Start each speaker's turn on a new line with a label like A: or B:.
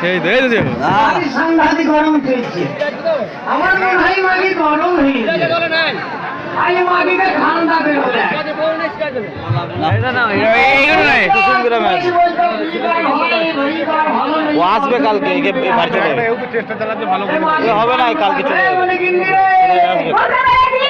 A: এই তো দেখো
B: সাংঘাতিক গরম চলছে আমার মনে হয় মাগি গরম হয়ে আই মাগিকে ঠান্ডা বেরোলে
C: ও আসবে কালকে বাড়িতে হবে না কালকে চলে যাবে